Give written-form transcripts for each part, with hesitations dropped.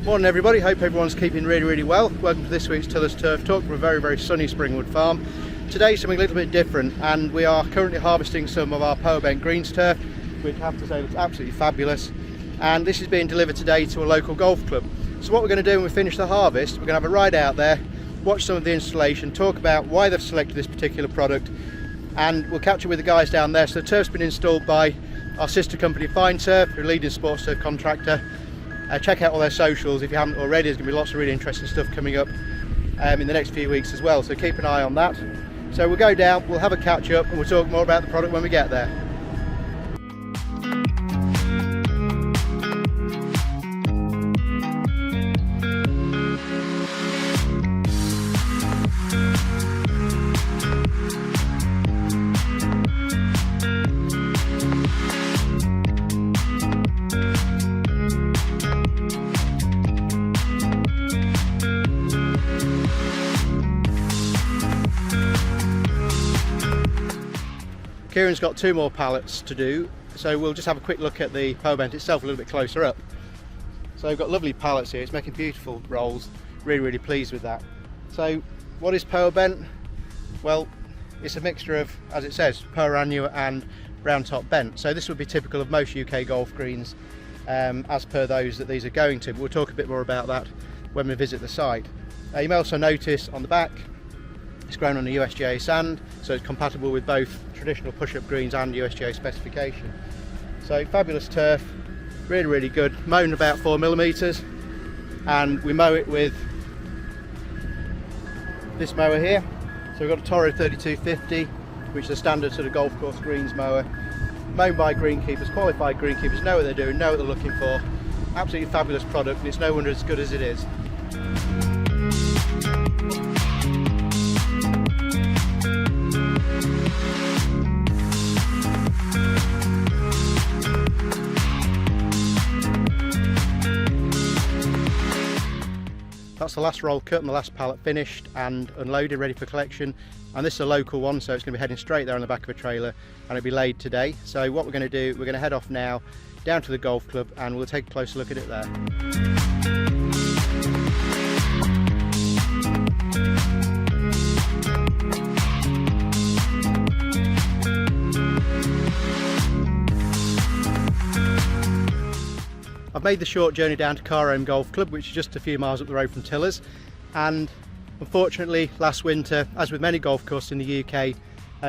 Morning everybody, hope everyone's keeping really well. Welcome to this week's Tiller's Turf Talk from a very sunny Springwood farm. Today something a little bit different, and we are currently harvesting some of our power bent greens turf, which I have to say looks absolutely fabulous, and this is being delivered today to a local golf club. So what we're going to do when we finish the harvest, we're going to have a ride out there, watch some of the installation, talk about why they've selected this particular product, and we'll catch up with the guys down there. So the turf's been installed by our sister company Fine Turf, who are a leading sports turf contractor. Check out all their socials if you haven't already. There's going to be lots of really interesting stuff coming up in the next few weeks as well, so keep an eye on that. So we'll go down, we'll have a catch up, and we'll talk more about the product when we get there. Kieran's got two more pallets to do, so we'll just have a quick look at the power bent itself a little bit closer up. So we've got lovely pallets here, it's making beautiful rolls, really pleased with that. So what is power bent? Well, it's a mixture of, as it says, power annual and round top bent. So this would be typical of most UK golf greens as per those that these are going to, but we'll talk a bit more about that when we visit the site. You may also notice on the back it's grown on a USGA sand, so it's compatible with both traditional push-up greens and USGA specification. So fabulous turf, really good, mown about 4mm, and we mow it with this mower here. So we've got a Toro 3250, which is a standard sort of golf course greens mower, mown by greenkeepers, qualified greenkeepers, know what they're doing, know what they're looking for. Absolutely fabulous product, and it's no wonder as good as it is. That's the last roll cut and the last pallet finished and unloaded, ready for collection. And this is a local one, so it's going to be heading straight there on the back of a trailer, and it'll be laid today. So what we're going to do, we're going to head off now down to the golf club, and we'll take a closer look at it there. I've made the short journey down to Carholme Golf Club, which is just a few miles up the road from Tiller's, and unfortunately last winter, as with many golf courses in the UK,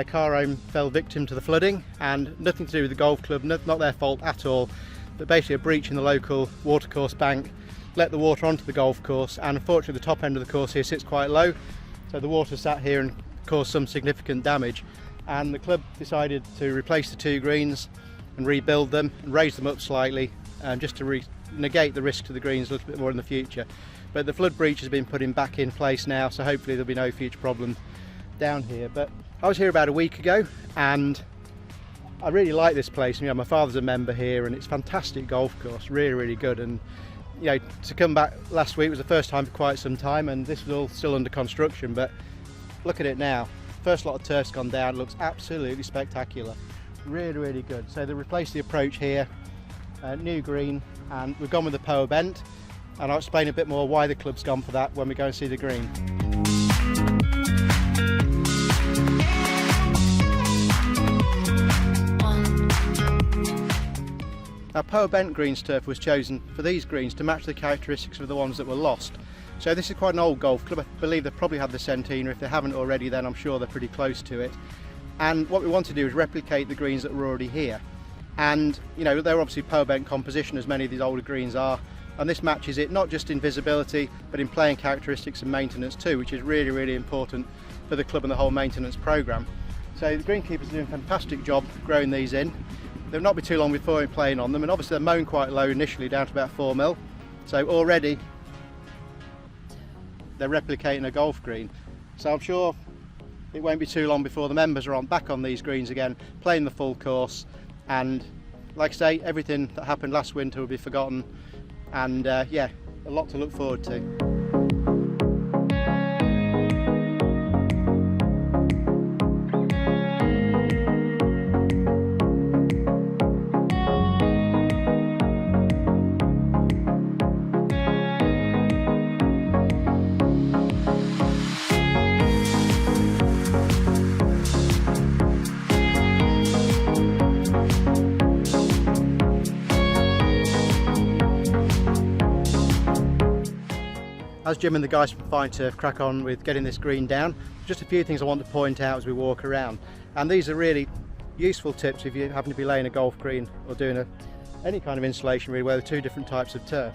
Carholme fell victim to the flooding, and nothing to do with the golf club, not their fault at all, but basically a breach in the local watercourse bank let the water onto the golf course, and unfortunately the top end of the course here sits quite low, so the water sat here and caused some significant damage, and the club decided to replace the two greens and rebuild them and raise them up slightly, just to negate the risk to the greens a little bit more in the future. But the flood breach has been put back in place now, so hopefully there'll be no future problem down here. But I was here about a week ago, and I really like this place. You know, my father's a member here, and it's a fantastic golf course, really good. And you know, to come back last week was the first time for quite some time, and this was all still under construction. But look at it now. First lot of turf's gone down. It looks absolutely spectacular. Really good. So they replaced the approach here. New green, and we've gone with the power bent, and I'll explain a bit more why the club's gone for that when we go and see the green. Our power bent greens turf was chosen for these greens to match the characteristics of the ones that were lost. So this is quite an old golf club. I believe they've probably had the centenary. If they haven't already, then I'm sure they're pretty close to it. And what we want to do is replicate the greens that were already here. And you know, they're obviously power bent composition, as many of these older greens are, and this matches it not just in visibility but in playing characteristics and maintenance too, which is really important for the club and the whole maintenance programme. So the greenkeepers are doing a fantastic job growing these in. They'll not be too long before we're playing on them, and obviously they're mown quite low initially, down to about 4mm, so already they're replicating a golf green. So I'm sure it won't be too long before the members are back on these greens again, playing the full course. And like I say, everything that happened last winter will be forgotten, and yeah, a lot to look forward to. as Jim and the guys from Fine Turf crack on with getting this green down, just a few things I want to point out as we walk around. And these are really useful tips if you happen to be laying a golf green or doing any kind of installation really where there are two different types of turf.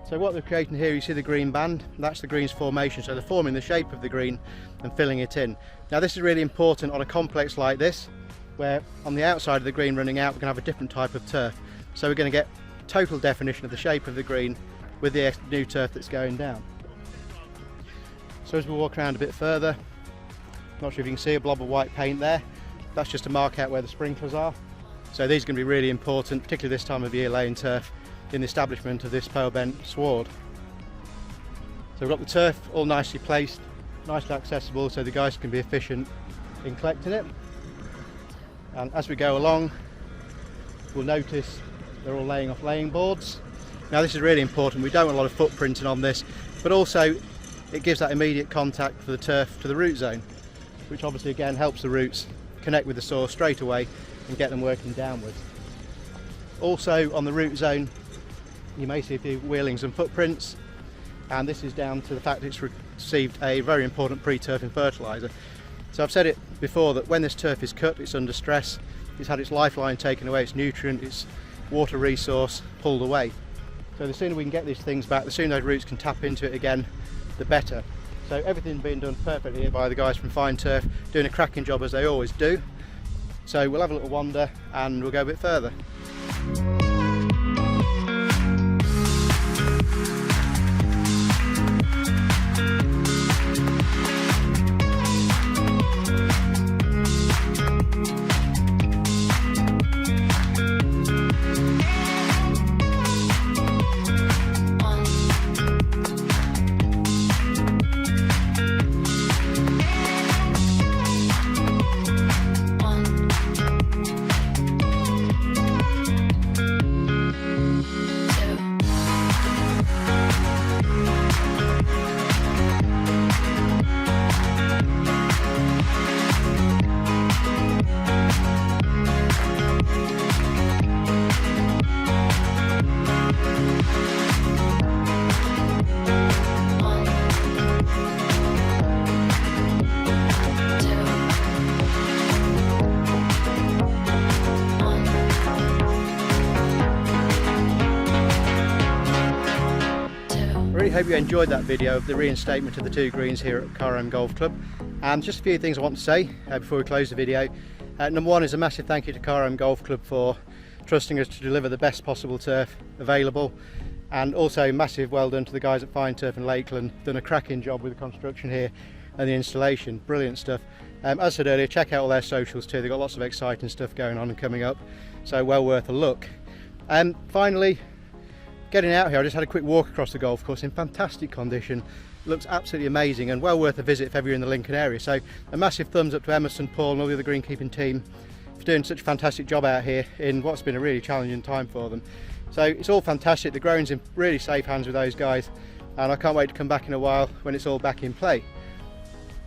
So what they're creating here, you see the green band, that's the green's formation, so they're forming the shape of the green and filling it in. Now this is really important on a complex like this, where on the outside of the green running out we're going to have a different type of turf. So we're going to get total definition of the shape of the green with the new turf that's going down. So as we walk around a bit further, not sure if you can see a blob of white paint there, that's just to mark out where the sprinklers are. So these are going to be really important, particularly this time of year laying turf, in the establishment of this pale bent sward. So we've got the turf all nicely placed, nicely accessible, so the guys can be efficient in collecting it. And as we go along, we'll notice they're all laying off laying boards. Now this is really important, we don't want a lot of footprinting on this, but also it gives that immediate contact for the turf to the root zone, which obviously again helps the roots connect with the soil straight away and get them working downwards. Also on the root zone you may see a few wheelings and footprints, and this is down to the fact it's received a very important pre-turfing fertiliser. So I've said it before that when this turf is cut, it's under stress, it's had its lifeline taken away, its nutrient, its water resource pulled away. So the sooner we can get these things back, the sooner those roots can tap into it again, the better. So everything's been done perfectly here by the guys from Fine Turf, doing a cracking job as they always do. So we'll have a little wander and we'll go a bit further. I really hope you enjoyed that video of the reinstatement of the two greens here at Carholme Golf Club. And just a few things I want to say before we close the video. Number one is a massive thank you to Carholme Golf Club for trusting us to deliver the best possible turf available, and also massive well done to the guys at Fine Turf and Lakeland, done a cracking job with the construction here and the installation, brilliant stuff. As I said earlier, check out all their socials too, they've got lots of exciting stuff going on and coming up, so well worth a look. And finally, getting out here, I just had a quick walk across the golf course in fantastic condition. It looks absolutely amazing and well worth a visit if ever you're in the Lincoln area. So a massive thumbs up to Emerson, Paul and all the other greenkeeping team for doing such a fantastic job out here in what's been a really challenging time for them. So it's all fantastic, the growing's in really safe hands with those guys, and I can't wait to come back in a while when it's all back in play.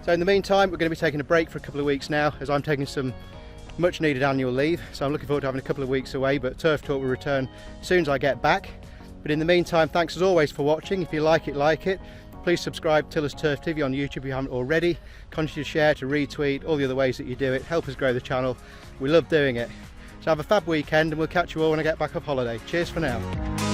So in the meantime, we're going to be taking a break for a couple of weeks now, as I'm taking some much needed annual leave, so I'm looking forward to having a couple of weeks away, but Turf Talk will return as soon as I get back. But in the meantime, thanks as always for watching. If you like it. Please subscribe to Tiller's Turf TV on YouTube if you haven't already. Continue to share, to retweet, all the other ways that you do it. Help us grow the channel. We love doing it. So have a fab weekend and we'll catch you all when I get back off holiday. Cheers for now.